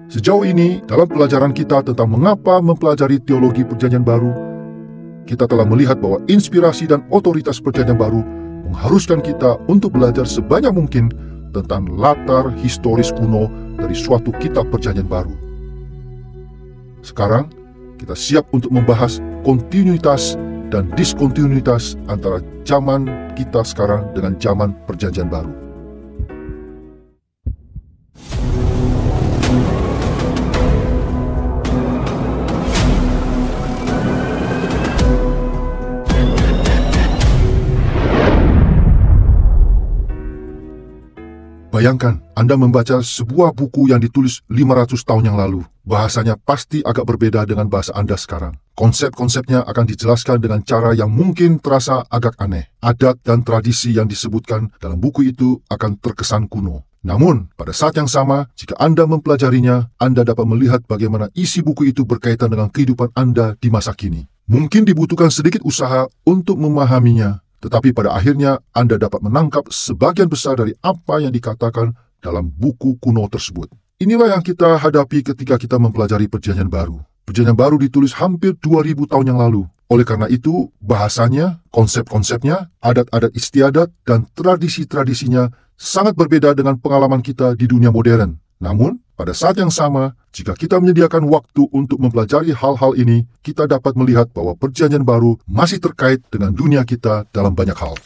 Sejauh ini, dalam pelajaran kita tentang mengapa mempelajari teologi Perjanjian Baru, kita telah melihat bahwa inspirasi dan otoritas Perjanjian Baru mengharuskan kita untuk belajar sebanyak mungkin tentang latar historis kuno dari suatu kitab Perjanjian Baru. Sekarang, kita siap untuk membahas kontinuitas dan diskontinuitas antara zaman kita sekarang dengan zaman Perjanjian Baru. Bayangkan, Anda membaca sebuah buku yang ditulis 500 tahun yang lalu. Bahasanya pasti agak berbeda dengan bahasa Anda sekarang. Konsep-konsepnya akan dijelaskan dengan cara yang mungkin terasa agak aneh. Adat dan tradisi yang disebutkan dalam buku itu akan terkesan kuno. Namun, pada saat yang sama, jika Anda mempelajarinya, Anda dapat melihat bagaimana isi buku itu berkaitan dengan kehidupan Anda di masa kini. Mungkin dibutuhkan sedikit usaha untuk memahaminya, tetapi pada akhirnya Anda dapat menangkap sebagian besar dari apa yang dikatakan dalam buku kuno tersebut. Inilah yang kita hadapi ketika kita mempelajari Perjanjian Baru. Perjanjian Baru ditulis hampir 2000 tahun yang lalu. Oleh karena itu, bahasanya, konsep-konsepnya, adat-adat istiadat, dan tradisi-tradisinya sangat berbeda dengan pengalaman kita di dunia modern. Namun, pada saat yang sama, jika kita menyediakan waktu untuk mempelajari hal-hal ini, kita dapat melihat bahwa Perjanjian Baru masih terkait dengan dunia kita dalam banyak hal.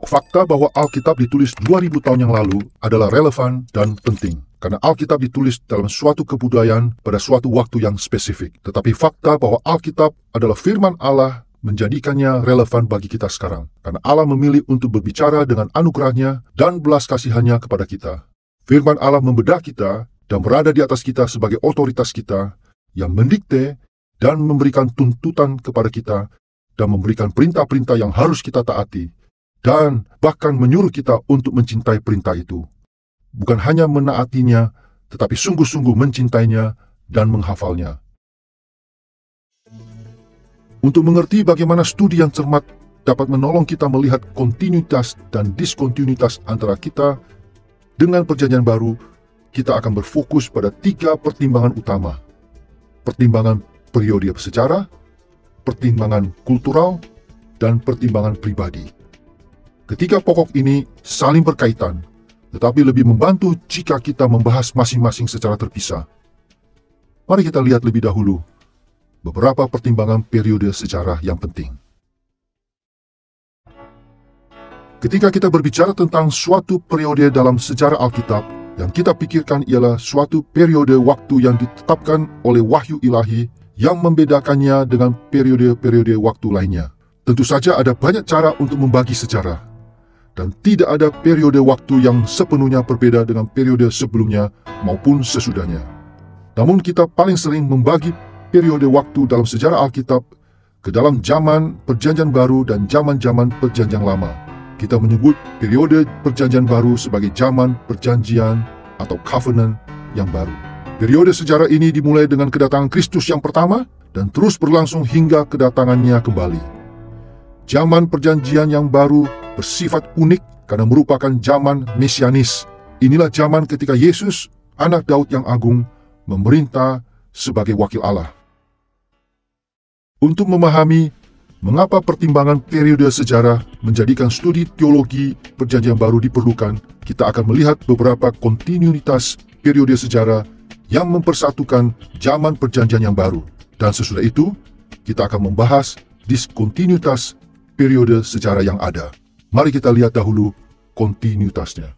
Fakta bahwa Alkitab ditulis 2000 tahun yang lalu adalah relevan dan penting, karena Alkitab ditulis dalam suatu kebudayaan pada suatu waktu yang spesifik. Tetapi fakta bahwa Alkitab adalah firman Allah menjadikannya relevan bagi kita sekarang, karena Allah memilih untuk berbicara dengan anugerahnya dan belas kasihannya kepada kita. Firman Allah membedah kita dan berada di atas kita sebagai otoritas kita yang mendikte dan memberikan tuntutan kepada kita dan memberikan perintah-perintah yang harus kita taati dan bahkan menyuruh kita untuk mencintai perintah itu. Bukan hanya menaatinya, tetapi sungguh-sungguh mencintainya dan menghafalnya. Untuk mengerti bagaimana studi yang cermat dapat menolong kita melihat kontinuitas dan diskontinuitas antara kita dengan Perjanjian Baru, kita akan berfokus pada 3 pertimbangan utama. Pertimbangan periode sejarah, pertimbangan kultural, dan pertimbangan pribadi. Ketiga pokok ini saling berkaitan, tetapi lebih membantu jika kita membahas masing-masing secara terpisah. Mari kita lihat lebih dahulu beberapa pertimbangan periode sejarah yang penting. Ketika kita berbicara tentang suatu periode dalam sejarah Alkitab, yang kita pikirkan ialah suatu periode waktu yang ditetapkan oleh wahyu ilahi yang membedakannya dengan periode-periode waktu lainnya. Tentu saja ada banyak cara untuk membagi sejarah, dan tidak ada periode waktu yang sepenuhnya berbeda dengan periode sebelumnya maupun sesudahnya. Namun kita paling sering membagi periode waktu dalam sejarah Alkitab ke dalam zaman Perjanjian Baru dan zaman-zaman Perjanjian Lama. Kita menyebut periode Perjanjian Baru sebagai zaman perjanjian atau covenant yang baru. Periode sejarah ini dimulai dengan kedatangan Kristus yang pertama dan terus berlangsung hingga kedatangannya kembali. Zaman perjanjian yang baru bersifat unik karena merupakan zaman mesianis. Inilah zaman ketika Yesus, anak Daud yang agung, memerintah sebagai wakil Allah. Untuk memahami mengapa pertimbangan periode sejarah menjadikan studi teologi Perjanjian Baru diperlukan, kita akan melihat beberapa kontinuitas periode sejarah yang mempersatukan zaman Perjanjian yang baru. Dan sesudah itu, kita akan membahas diskontinuitas periode sejarah yang ada. Mari kita lihat dahulu kontinuitasnya.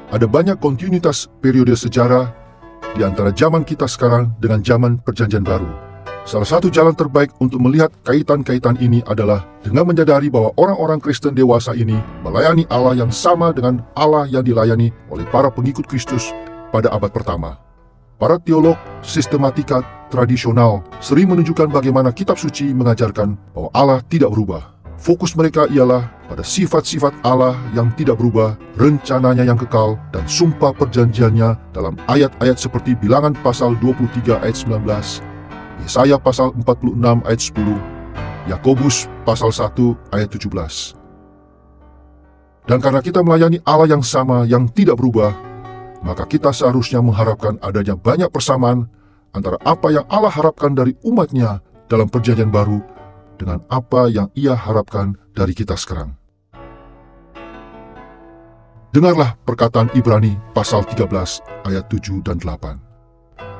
Ada banyak kontinuitas periode sejarah di antara zaman kita sekarang dengan zaman Perjanjian Baru. Salah satu jalan terbaik untuk melihat kaitan-kaitan ini adalah dengan menyadari bahwa orang-orang Kristen dewasa ini melayani Allah yang sama dengan Allah yang dilayani oleh para pengikut Kristus pada abad pertama. Para teolog sistematika tradisional sering menunjukkan bagaimana kitab suci mengajarkan bahwa Allah tidak berubah. Fokus mereka ialah pada sifat-sifat Allah yang tidak berubah, rencananya yang kekal, dan sumpah perjanjiannya dalam ayat-ayat seperti Bilangan pasal 23 ayat 19, Yesaya pasal 46 ayat 10, Yakobus pasal 1 ayat 17. Dan karena kita melayani Allah yang sama yang tidak berubah, maka kita seharusnya mengharapkan adanya banyak persamaan antara apa yang Allah harapkan dari umat-Nya dalam Perjanjian Baru dengan apa yang Ia harapkan dari kita sekarang. Dengarlah perkataan Ibrani pasal 13 ayat 7 dan 8.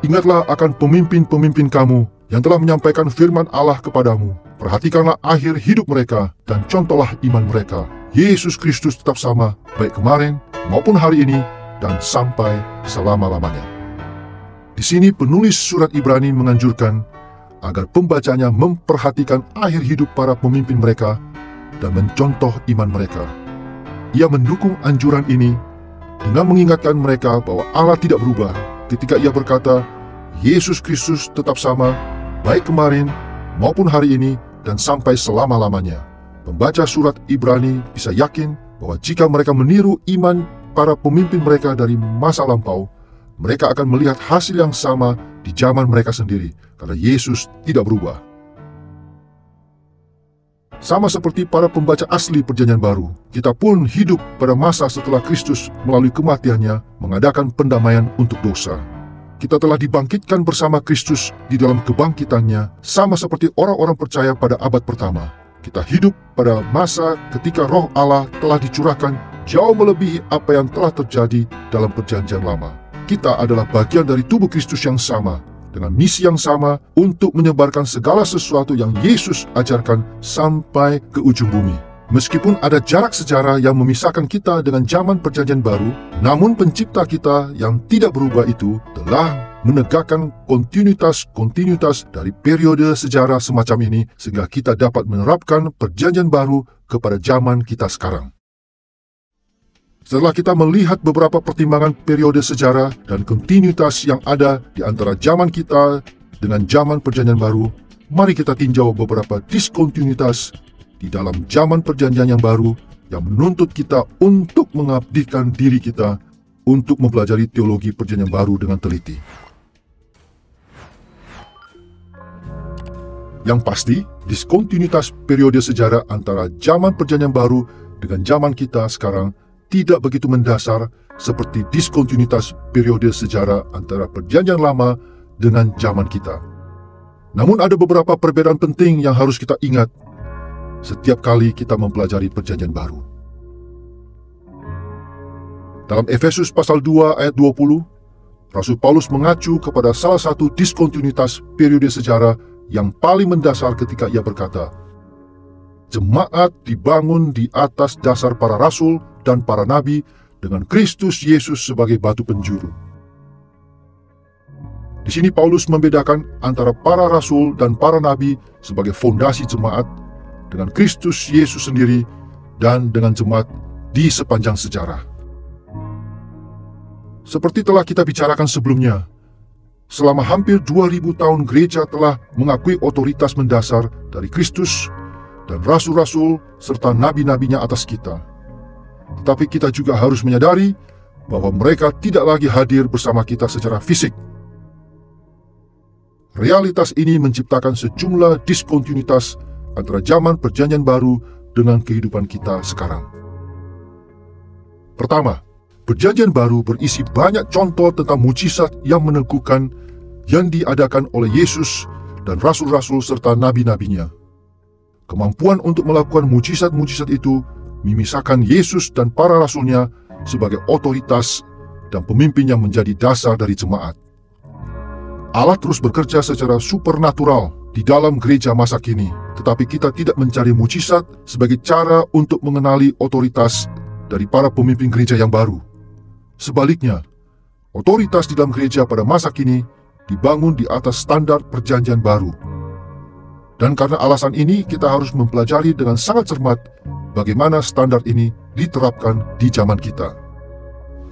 Ingatlah akan pemimpin-pemimpin kamu yang telah menyampaikan firman Allah kepadamu. Perhatikanlah akhir hidup mereka dan contohlah iman mereka. Yesus Kristus tetap sama, baik kemarin maupun hari ini dan sampai selama-lamanya. Di sini penulis surat Ibrani menganjurkan agar pembacanya memperhatikan akhir hidup para pemimpin mereka dan mencontoh iman mereka. Ia mendukung anjuran ini dengan mengingatkan mereka bahwa Allah tidak berubah ketika ia berkata, Yesus Kristus tetap sama, baik kemarin maupun hari ini dan sampai selama-lamanya. Pembaca surat Ibrani bisa yakin bahwa jika mereka meniru iman para pemimpin mereka dari masa lampau, mereka akan melihat hasil yang sama di zaman mereka sendiri, karena Yesus tidak berubah. Sama seperti para pembaca asli Perjanjian Baru, kita pun hidup pada masa setelah Kristus melalui kematiannya mengadakan pendamaian untuk dosa. Kita telah dibangkitkan bersama Kristus di dalam kebangkitannya, sama seperti orang-orang percaya pada abad pertama. Kita hidup pada masa ketika Roh Allah telah dicurahkan jauh melebihi apa yang telah terjadi dalam Perjanjian Lama. Kita adalah bagian dari tubuh Kristus yang sama, dengan misi yang sama untuk menyebarkan segala sesuatu yang Yesus ajarkan sampai ke ujung bumi. Meskipun ada jarak sejarah yang memisahkan kita dengan zaman Perjanjian Baru, namun pencipta kita yang tidak berubah itu telah menegakkan kontinuitas dari periode sejarah semacam ini sehingga kita dapat menerapkan Perjanjian Baru kepada zaman kita sekarang. Setelah kita melihat beberapa pertimbangan periode sejarah dan kontinuitas yang ada di antara zaman kita dengan zaman Perjanjian Baru, mari kita tinjau beberapa diskontinuitas di dalam zaman Perjanjian yang baru yang menuntut kita untuk mengabdikan diri kita untuk mempelajari teologi Perjanjian Baru dengan teliti. Yang pasti, diskontinuitas periode sejarah antara zaman Perjanjian Baru dengan zaman kita sekarang tidak begitu mendasar seperti diskontinuitas periode sejarah antara Perjanjian Lama dengan zaman kita. Namun ada beberapa perbedaan penting yang harus kita ingat setiap kali kita mempelajari Perjanjian Baru. Dalam Efesus pasal 2 ayat 20, Rasul Paulus mengacu kepada salah satu diskontinuitas periode sejarah yang paling mendasar ketika ia berkata, jemaat dibangun di atas dasar para rasul dan para nabi dengan Kristus Yesus sebagai batu penjuru. Di sini Paulus membedakan antara para rasul dan para nabi sebagai fondasi jemaat dengan Kristus Yesus sendiri dan dengan jemaat di sepanjang sejarah. Seperti telah kita bicarakan sebelumnya, selama hampir 2000 tahun gereja telah mengakui otoritas mendasar dari Kristus dan rasul-rasul serta nabi-nabinya atas kita. Tetapi kita juga harus menyadari bahwa mereka tidak lagi hadir bersama kita secara fisik. Realitas ini menciptakan sejumlah diskontinuitas antara zaman Perjanjian Baru dengan kehidupan kita sekarang. Pertama, Perjanjian Baru berisi banyak contoh tentang mujizat yang meneguhkan yang diadakan oleh Yesus dan rasul-rasul serta nabi-nabinya. Kemampuan untuk melakukan mujizat-mujizat itu memisahkan Yesus dan para rasulnya sebagai otoritas dan pemimpin yang menjadi dasar dari jemaat. Allah terus bekerja secara supernatural di dalam gereja masa kini, tetapi kita tidak mencari mujizat sebagai cara untuk mengenali otoritas dari para pemimpin gereja yang baru. Sebaliknya, otoritas di dalam gereja pada masa kini dibangun di atas standar Perjanjian Baru. Dan karena alasan ini, kita harus mempelajari dengan sangat cermat bagaimana standar ini diterapkan di zaman kita.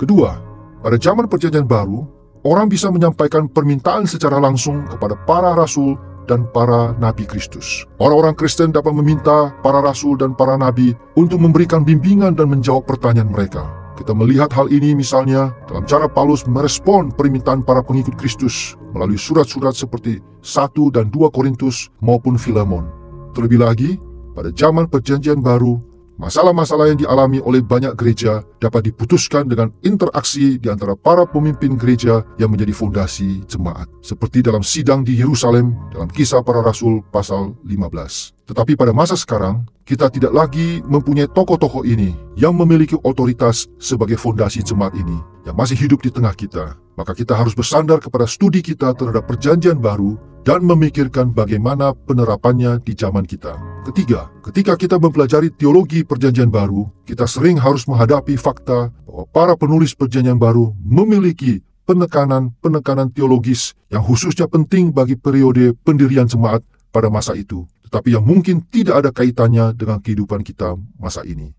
Kedua, pada zaman Perjanjian Baru, orang bisa menyampaikan permintaan secara langsung kepada para rasul dan para nabi Kristus. Orang-orang Kristen dapat meminta para rasul dan para nabi untuk memberikan bimbingan dan menjawab pertanyaan mereka. Kita melihat hal ini misalnya dalam cara Paulus merespon permintaan para pengikut Kristus melalui surat-surat seperti 1 dan 2 Korintus maupun Filemon. Terlebih lagi, pada zaman Perjanjian Baru, Masalah-masalah yang dialami oleh banyak gereja dapat diputuskan dengan interaksi di antara para pemimpin gereja yang menjadi fondasi jemaat. Seperti dalam sidang di Yerusalem dalam Kisah Para Rasul pasal 15. Tetapi pada masa sekarang, kita tidak lagi mempunyai tokoh-tokoh ini yang memiliki otoritas sebagai fondasi jemaat ini yang masih hidup di tengah kita. Maka kita harus bersandar kepada studi kita terhadap perjanjian baru dan memikirkan bagaimana penerapannya di zaman kita. Ketiga, ketika kita mempelajari teologi perjanjian baru, kita sering harus menghadapi fakta bahwa para penulis perjanjian baru memiliki penekanan teologis yang khususnya penting bagi periode pendirian jemaat pada masa itu, tetapi yang mungkin tidak ada kaitannya dengan kehidupan kita masa ini.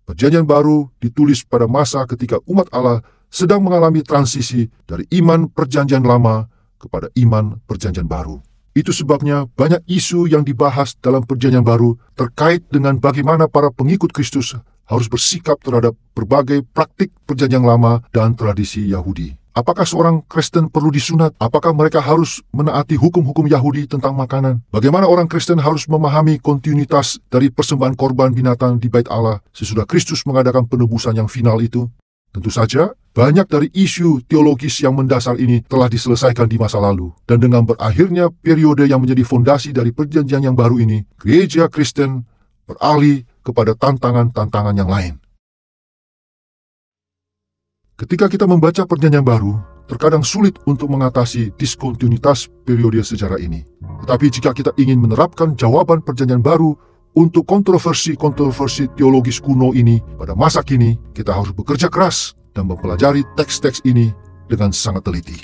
Perjanjian baru ditulis pada masa ketika umat Allah sedang mengalami transisi dari iman perjanjian lama kepada iman perjanjian baru. Itu sebabnya banyak isu yang dibahas dalam perjanjian baru terkait dengan bagaimana para pengikut Kristus harus bersikap terhadap berbagai praktik perjanjian lama dan tradisi Yahudi. Apakah seorang Kristen perlu disunat? Apakah mereka harus menaati hukum-hukum Yahudi tentang makanan? Bagaimana orang Kristen harus memahami kontinuitas dari persembahan korban binatang di Bait Allah sesudah Kristus mengadakan penebusan yang final itu? Tentu saja, banyak dari isu teologis yang mendasar ini telah diselesaikan di masa lalu. Dan dengan berakhirnya periode yang menjadi fondasi dari perjanjian yang baru ini, gereja Kristen beralih kepada tantangan-tantangan yang lain. Ketika kita membaca perjanjian baru, terkadang sulit untuk mengatasi diskontinuitas periode sejarah ini. Tetapi jika kita ingin menerapkan jawaban perjanjian baru untuk kontroversi teologis kuno ini pada masa kini, kita harus bekerja keras dan mempelajari teks-teks ini dengan sangat teliti.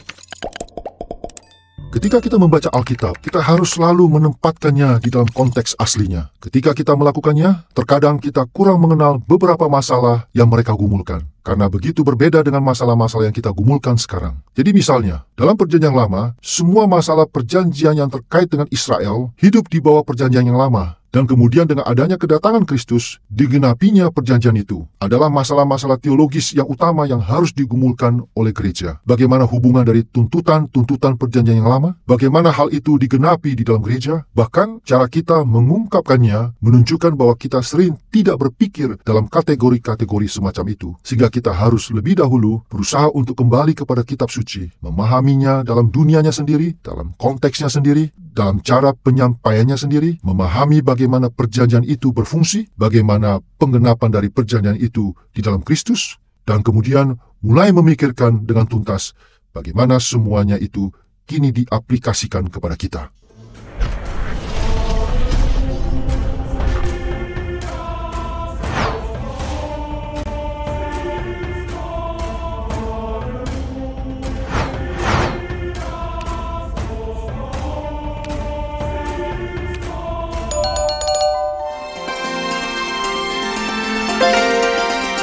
Ketika kita membaca Alkitab, kita harus selalu menempatkannya di dalam konteks aslinya. Ketika kita melakukannya, terkadang kita kurang mengenal beberapa masalah yang mereka gumulkan. Karena begitu berbeda dengan masalah-masalah yang kita gumulkan sekarang. Jadi misalnya, dalam perjanjian lama, semua masalah perjanjian yang terkait dengan Israel hidup di bawah perjanjian yang lama. Dan kemudian dengan adanya kedatangan Kristus, digenapinya perjanjian itu adalah masalah-masalah teologis yang utama yang harus digumulkan oleh gereja. Bagaimana hubungan dari tuntutan perjanjian yang lama? Bagaimana hal itu digenapi di dalam gereja? Bahkan cara kita mengungkapkannya menunjukkan bahwa kita sering tidak berpikir dalam kategori-kategori semacam itu. Sehingga kita harus lebih dahulu berusaha untuk kembali kepada kitab suci, memahaminya dalam dunianya sendiri, dalam konteksnya sendiri, dalam cara penyampaiannya sendiri, memahami bagaimana perjanjian itu berfungsi, bagaimana penggenapan dari perjanjian itu di dalam Kristus, dan kemudian mulai memikirkan dengan tuntas bagaimana semuanya itu kini diaplikasikan kepada kita.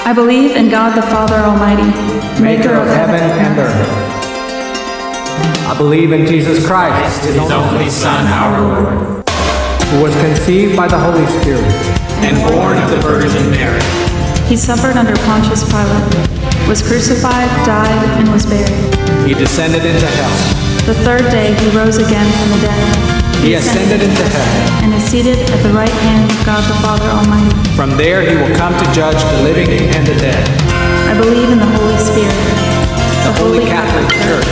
I believe in God the Father Almighty, maker of heaven and earth. I believe in Jesus Christ, His only Son, our Lord, who was conceived by the Holy Spirit and born of the Virgin Mary. He suffered under Pontius Pilate, was crucified, died, and was buried. He descended into hell. The third day he rose again from the dead. He ascended into heaven and is seated at the right hand of God the Father Almighty. From there he will come to judge the living and the dead. I believe in the Holy Spirit, the Holy Catholic Church,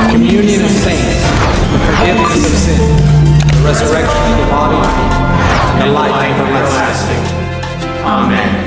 communion of saints, the forgiveness of sins, the resurrection of the body, and the life everlasting. Amen.